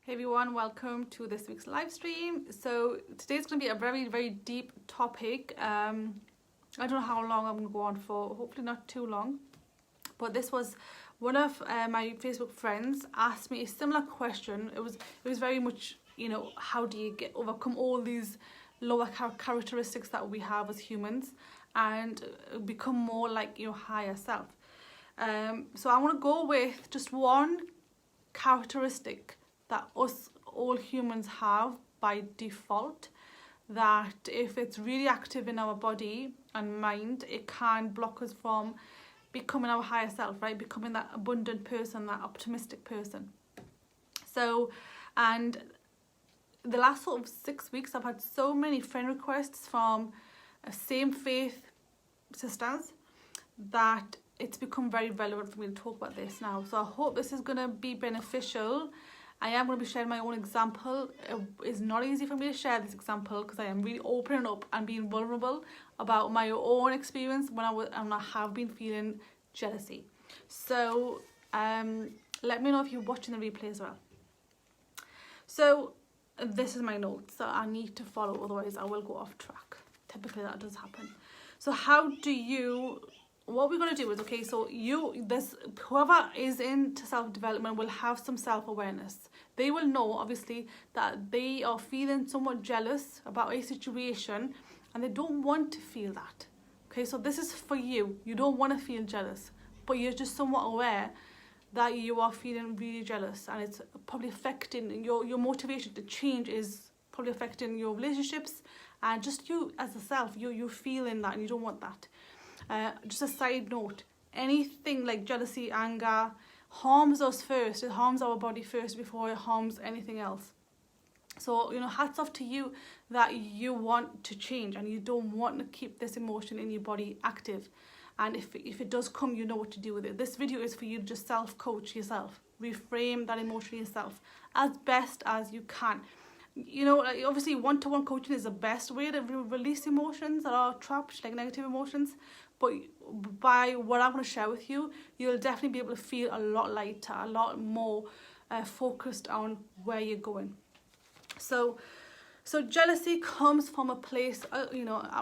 Hey everyone, welcome to this week's live stream. So today's going to be a very deep topic. I don't know how long I'm going to go on for, hopefully not too long. But this was one of my Facebook friends asked me a similar question. It was very much, how do you overcome all these lower characteristics that we have as humans and become more like your higher self. So I want to go with just one characteristic that us all humans have by default, that if it's really active in our body and mind, it can block us from becoming our higher self, right? Becoming that abundant person, that optimistic person. So, and the last sort of 6 weeks, I've had so many friend requests from same faith sisters that it's become very relevant for me to talk about this now. So I hope this is going to be beneficial. I am going to be sharing my own example. It's not easy for me to share this example because I am really opening up and being vulnerable about my own experience when I have been feeling jealousy. So let me know if you're watching the replay as well. So this is my notes that I need to follow, otherwise I will go off track. Typically that does happen. So what we're going to do is, okay, so whoever is into self-development will have some self-awareness. They will know, obviously, that they are feeling somewhat jealous about a situation and they don't want to feel that. Okay, so this is for you. You don't want to feel jealous, but you're just somewhat aware that you are feeling really jealous, and it's probably affecting your motivation to change, is probably affecting your relationships and just you as a self. You're feeling that and you don't want that. Just a side note, anything like jealousy, anger harms us first. It harms our body first before it harms anything else. So, hats off to you that you want to change and you don't want to keep this emotion in your body active. And if it does come, you know what to do with it. This video is for you to just self-coach yourself. Reframe that emotion yourself as best as you can. Obviously one-to-one coaching is the best way to release emotions that are trapped, like negative emotions. But by what I'm going to share with you, you'll definitely be able to feel a lot lighter, a lot more focused on where you're going. So jealousy comes from a place, I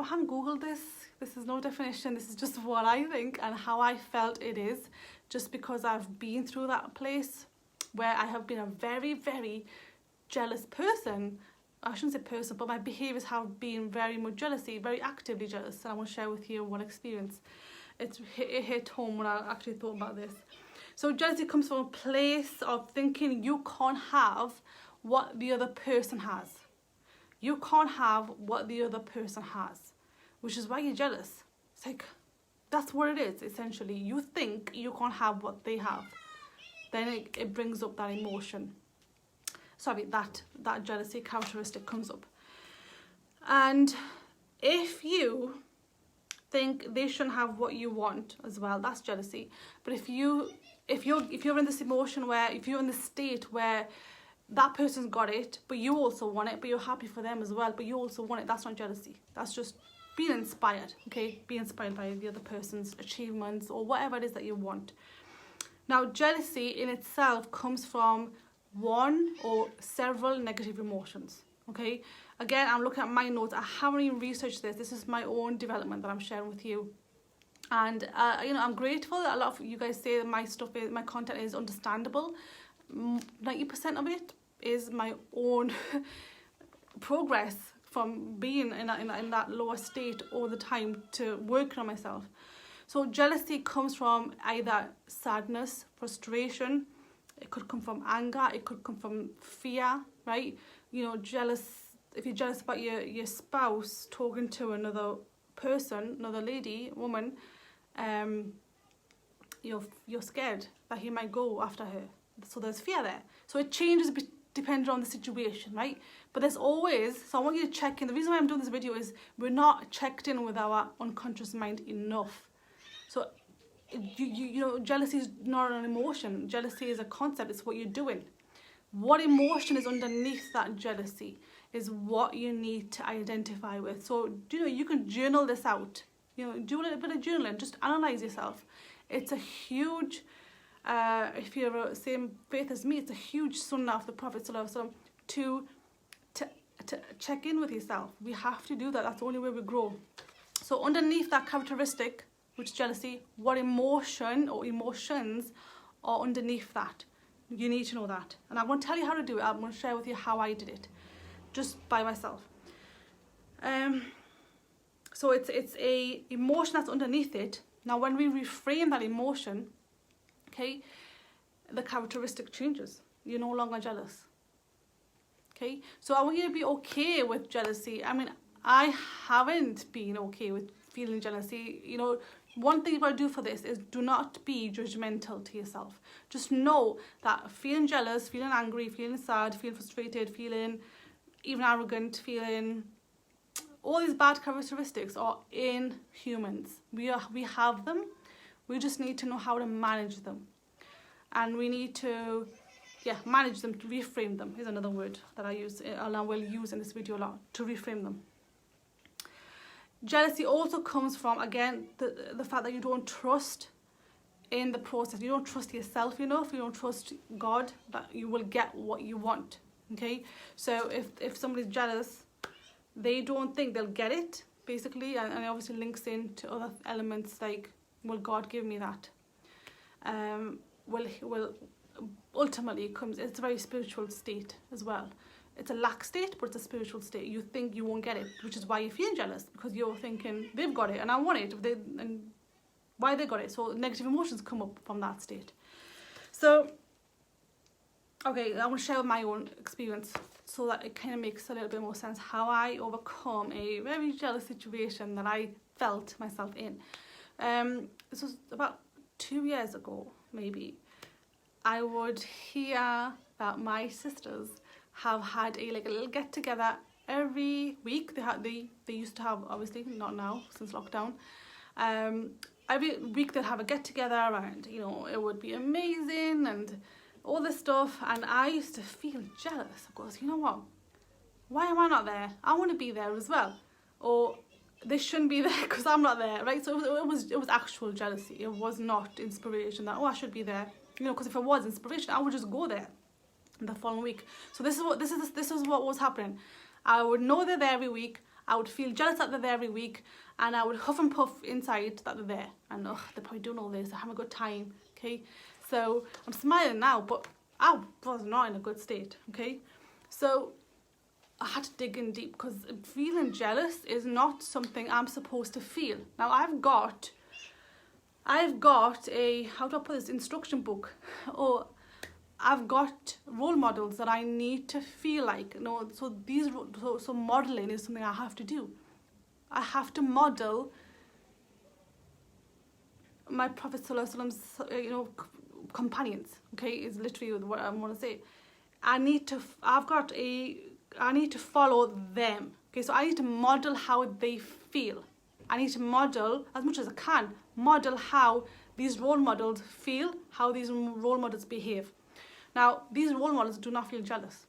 haven't Googled this. This is no definition. This is just what I think and how I felt it is, just because I've been through that place where I have been a very jealous person. I shouldn't say person, but my behaviours have been very much jealousy, very actively jealous. And I want to share with you one experience. It hit home when I actually thought about this. So jealousy comes from a place of thinking you can't have what the other person has. You can't have what the other person has, which is why you're jealous. It's like, that's what it is, essentially. You think you can't have what they have. Then it brings up that emotion. Sorry, that jealousy characteristic comes up. And if you think they shouldn't have what you want as well, that's jealousy. But if you're in this emotion where, if you're in this state where that person's got it, but you also want it, but you're happy for them as well, but you also want it, that's not jealousy. That's just being inspired, okay? Be inspired by the other person's achievements or whatever it is that you want. Now, jealousy in itself comes from one or several negative emotions, okay? Again, I'm looking at my notes. I haven't even researched this. This is my own development that I'm sharing with you. And, I'm grateful that a lot of you guys say that my content is understandable. 90% of it is my own progress from being in that lower state all the time to working on myself. So jealousy comes from either sadness, frustration. It could come from anger. It could come from fear, right? Jealous. If you're jealous about your spouse talking to another person, another lady, woman, you're scared that he might go after her. So there's fear there. So it changes a bit depending on the situation, right? But there's always, so I want you to check in. The reason why I'm doing this video is we're not checked in with our unconscious mind enough. So jealousy is not an emotion. Jealousy is a concept. It's what you're doing. What emotion is underneath that jealousy is what you need to identify with. So you can journal this out. Do a little bit of journaling. Just analyze yourself. It's a huge if you have the same faith as me, it's a huge sunnah of the Prophet ﷺ to check in with yourself. We have to do that. That's the only way we grow. So underneath that characteristic, which is jealousy, what emotion or emotions are underneath that? You need to know that. And I'm going to tell you how to do it. I'm going to share with you how I did it, just by myself. So it's a emotion that's underneath it. Now when we reframe that emotion, okay, the characteristic changes. You're no longer jealous. Okay, so I want you to be okay with jealousy. I mean, I haven't been okay with feeling jealousy. You know, one thing you've got to do for this is do not be judgmental to yourself. Just know that feeling jealous, feeling angry, feeling sad, feeling frustrated, feeling even arrogant, feeling all these bad characteristics are in humans. We have them. We just need to know how to manage them. And we need to manage them, to reframe them is another word that I will use in this video a lot, to reframe them. Jealousy also comes from, again, the fact that you don't trust in the process. You don't trust yourself enough. You don't trust God that you will get what you want. Okay, so if somebody's jealous, they don't think they'll get it, basically, and it obviously links into other elements like, will God give me that? Will ultimately it's a very spiritual state as well. It's a lack state, but it's a spiritual state. You think you won't get it, which is why you're feeling jealous, because you're thinking they've got it and I want it, and why they got it. So negative emotions come up from that state. So okay, I want to share my own experience so that it kind of makes a little bit more sense how I overcome a very jealous situation that I felt myself in. This was about 2 years ago, maybe. I would hear that my sisters have had a little get together every week. They used to have, obviously not now since lockdown. Every week they'd have a get together, and you know, it would be amazing and all this stuff. And I used to feel jealous. Of course, you know what? Why am I not there? I want to be there as well. Or they shouldn't be there because I'm not there, right? So it was actual jealousy. It was not inspiration that, oh, I should be there. You know, because if it was inspiration, I would just go there the following week. So this is what was happening. I would know they're there every week. I would feel jealous that they're there every week, and I would huff and puff inside that they're there. And they're probably doing all this. They're having a good time. Okay, so I'm smiling now, but I was not in a good state. Okay, so I had to dig in deep, because feeling jealous is not something I'm supposed to feel. Now I've got a, how do I put this, instruction book, or I've got role models that I need to feel like, you know, so modeling is something I have to do. I have to model my Prophet ﷺ's, companions, okay, is literally what I want to say. I need to follow them, okay, so I need to model how they feel. I need to model, as much as I can, model how these role models feel, how these role models behave. Now, these role models do not feel jealous.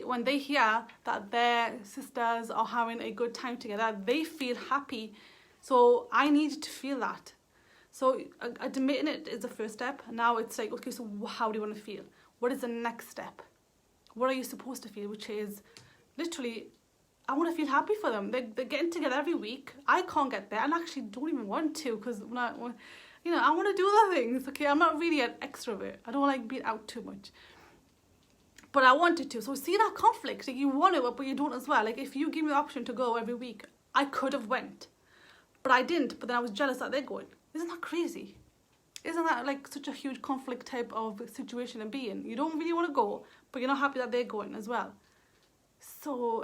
When they hear that their sisters are having a good time together, they feel happy. So I needed to feel that. So admitting it is the first step. Now it's like, okay, so how do you want to feel? What is the next step? What are you supposed to feel? Which is literally, I want to feel happy for them. They're getting together every week. I can't get there, and actually don't even want to, because I want to do other things. Okay, I'm not really an extrovert. I don't like being out too much, but I wanted to. So see that conflict. Like, you want it, but you don't as well. Like, if you give me the option to go every week, I could have went, but I didn't. But then I was jealous that they're going. Isn't that crazy? Isn't that like such a huge conflict type of situation to be in? You don't really want to go, but you're not happy that they're going as well. So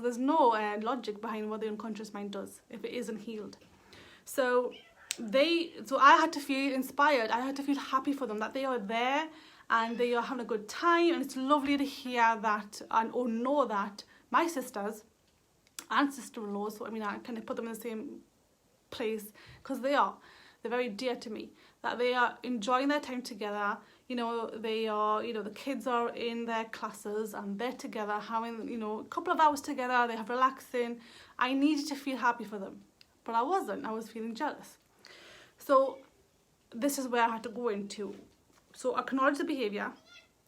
there's no logic behind what the unconscious mind does if it isn't healed. So I had to feel inspired. I had to feel happy for them, that they are there and they are having a good time. And it's lovely to hear that or know that my sisters and sister-in-laws, so I mean, I kind of put them in the same place, because they're very dear to me, that they are enjoying their time together. You know, they are, the kids are in their classes and they're together having, a couple of hours together. They have relaxing. I needed to feel happy for them, but I wasn't. I was feeling jealous. So this is where I had to go into. So acknowledge the behavior.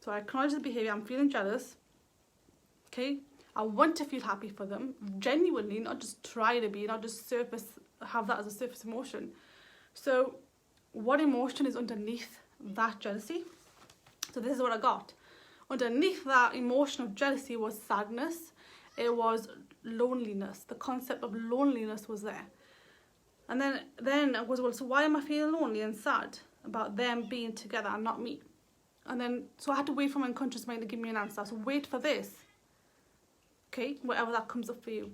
So I acknowledge the behavior. I'm feeling jealous. Okay. I want to feel happy for them, genuinely, not just try to be, not just have that as a surface emotion. So what emotion is underneath that jealousy? So this is what I got. Underneath that emotion of jealousy was sadness. It was loneliness. The concept of loneliness was there. And then I was, well, so why am I feeling lonely and sad about them being together and not me? And then, so I had to wait for my unconscious mind to give me an answer. So wait for this. Okay, whatever that comes up for you.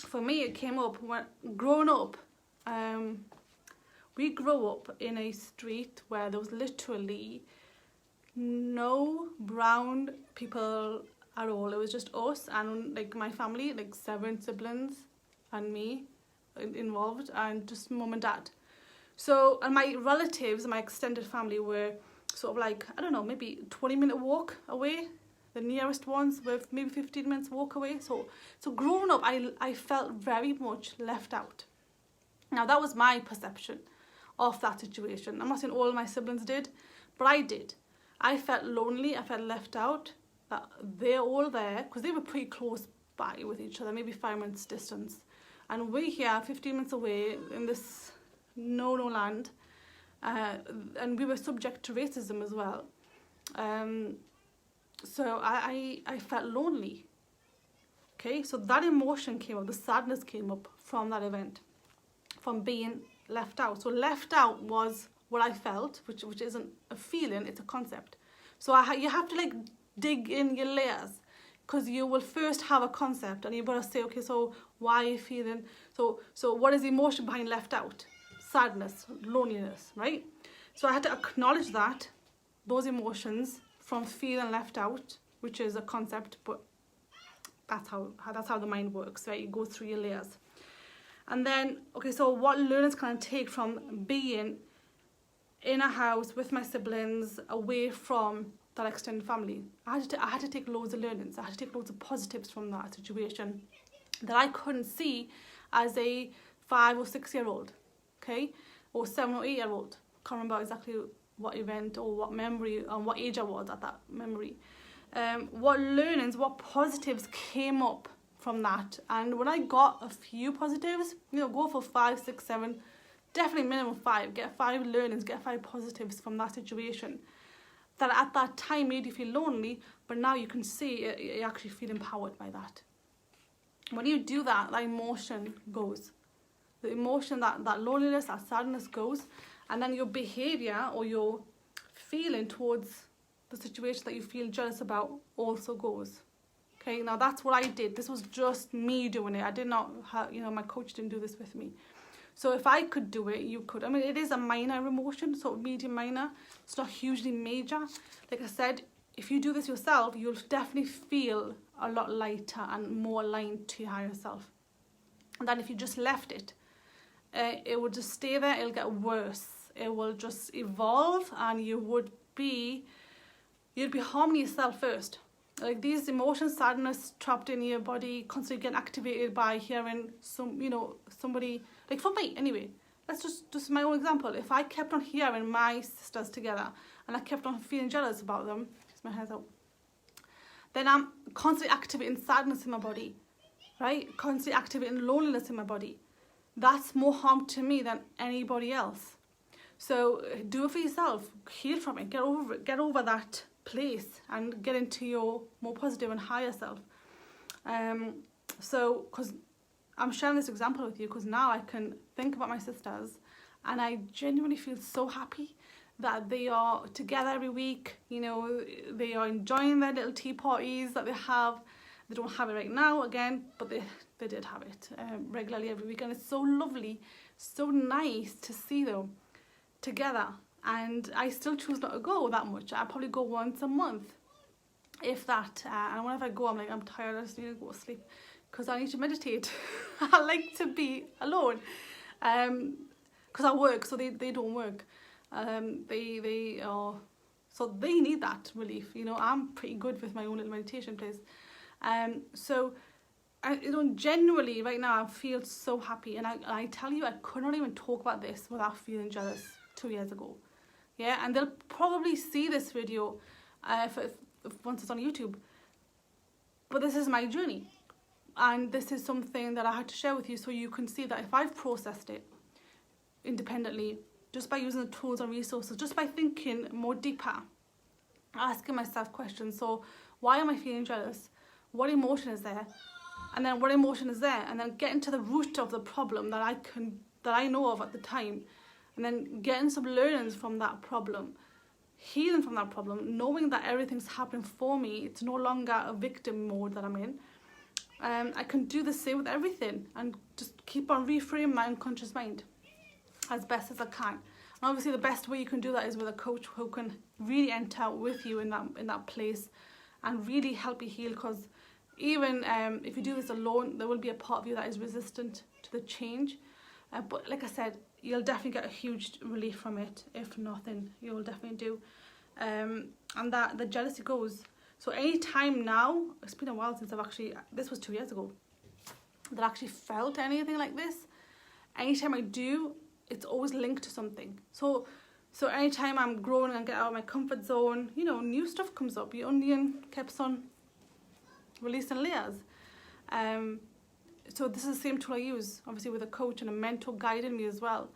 For me, it came up when growing up. We grew up in a street where there was literally no brown people at all. It was just us and like my family, like 7 siblings and me involved, and just mum and dad. So, and my relatives, my extended family were sort of like, I don't know, maybe 20-minute walk away. The nearest ones were maybe 15 minutes walk away. So growing up, I felt very much left out. Now that was my perception of that situation. I'm not saying all my siblings did, but I did. I felt lonely, I felt left out. They're all there, because they were pretty close by with each other, maybe 5 minutes distance. And we're here 15 minutes away in this no land. And we were subject to racism as well. So I felt lonely. Okay, so that emotion came up, the sadness came up from that event, from being left out. So left out was what I felt, which isn't a feeling, it's a concept. So you have to like dig in your layers, because you will first have a concept and you've got to say, okay, so why are you feeling, so what is the emotion behind left out? Sadness, loneliness, right? So I had to acknowledge those emotions from feeling left out, which is a concept, but that's how the mind works, right? You go through your layers. And then, okay, so what learnings can I take from being in a house with my siblings, away from that extended family? I had to take loads of learnings. I had to take loads of positives from that situation that I couldn't see as a 5 or 6 year old, okay, or 7 or 8 year old. Can't remember exactly what event or what memory and what age I was at that memory. What learnings, what positives came up from that. And when I got a few positives, go for 5, 6, 7, definitely minimum 5. Get 5 learnings, get 5 positives from that situation that at that time made you feel lonely, but now you can see you actually feel empowered by that. When you do that, that emotion goes. The emotion, that loneliness, that sadness goes, and then your behavior or your feeling towards the situation that you feel jealous about also goes. Okay, now that's what I did. This was just me doing it. I did not have, my coach didn't do this with me. So if I could do it, you could. I mean, it is a minor emotion, sort of medium minor. It's not hugely major. Like I said, if you do this yourself, you'll definitely feel a lot lighter and more aligned to your higher self. And then if you just left it, it will just stay there. It'll get worse. It will just evolve, and you'd be harming yourself first. Like these emotions, sadness trapped in your body, constantly getting activated by hearing somebody. Like for me, anyway, that's just my own example. If I kept on hearing my sisters together and I kept on feeling jealous about them, my hair's out, then I'm constantly activating sadness in my body, right? Constantly activating loneliness in my body. That's more harm to me than anybody else. So do it for yourself. Heal from it. Get over it. Get over that place and get into your more positive and higher self. So, because I'm sharing this example with you because now I can think about my sisters and I genuinely feel so happy that they are together every week. They are enjoying their little tea parties that they have. They don't have it right now again, but they did have it regularly every week, and it's so lovely, so nice to see them together. And I still choose not to go that much. I probably go once a month, if that. And whenever I go, I'm like, I'm tired, I just need to go to sleep because I need to meditate. I like to be alone because I work, so they don't work. They are, so they need that relief. I'm pretty good with my own little meditation place. So I genuinely right now I feel so happy, and I tell you, I could not even talk about this without feeling jealous. 2 years ago. Yeah, and they'll probably see this video if once it's on YouTube. But this is my journey, and this is something that I had to share with you so you can see that if I've processed it independently, just by using the tools and resources, just by thinking more deeper, asking myself questions. So why am I feeling jealous? What emotion is there? And then what emotion is there? And then getting to the root of the problem that I know of at the time, and then getting some learnings from that problem, healing from that problem, knowing that everything's happening for me. It's no longer a victim mode that I'm in. I can do the same with everything and just keep on reframing my unconscious mind as best as I can. And obviously the best way you can do that is with a coach who can really enter with you in that place and really help you heal, because even if you do this alone, there will be a part of you that is resistant to the change. But like I said, you'll definitely get a huge relief from it. If nothing, you'll definitely do. And that the jealousy goes. So any time now, it's been a while since this was 2 years ago, that I actually felt anything like this. Anytime I do, it's always linked to something. So anytime I'm growing and get out of my comfort zone, you know, new stuff comes up. Your onion keeps on releasing layers. So this is the same tool I use, obviously, with a coach and a mentor guiding me as well.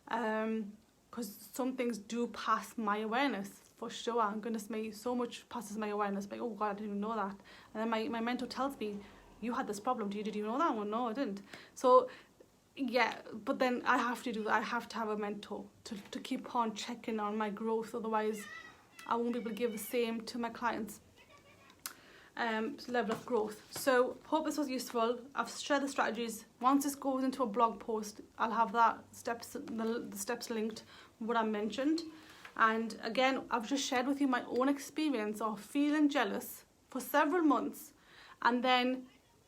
Because some things do pass my awareness, for sure. And goodness me, so much passes my awareness. Like, oh God, I didn't even know that. And then my mentor tells me, you had this problem. Did you know that? Well, no, I didn't. So yeah, but then I have to do that. I have to have a mentor to keep on checking on my growth. Otherwise, I won't be able to give the same to my clients. Level of growth. So hope this was useful. I've shared the strategies. Once this goes into a blog post, I'll have the steps linked, what I mentioned. And again, I've just shared with you my own experience of feeling jealous for several months, and then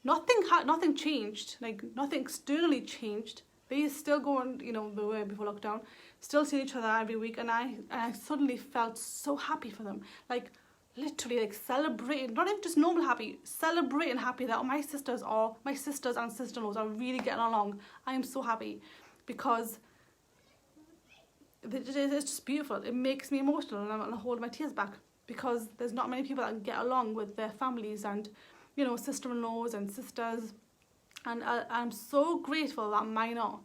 nothing changed, like nothing externally changed. They still going, you know, the way before lockdown, still seeing each other every week, and I suddenly felt so happy for them, like literally like celebrating, not even just normal happy, celebrating happy that my sisters and sister-in-laws are really getting along. I am so happy, because it's just beautiful. It makes me emotional, and I'm holding my tears back, because there's not many people that can get along with their families and, you know, sister-in-laws and sisters. And I'm so grateful that mine are.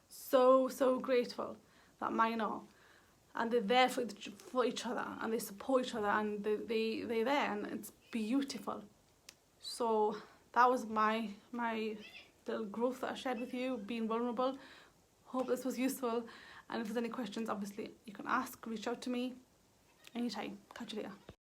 So grateful that mine are. And they're there for each other, and they support each other, and they're there, and it's beautiful. So that was my little growth that I shared with you, being vulnerable. Hope this was useful. And if there's any questions, obviously you can ask, reach out to me anytime. Catch you later.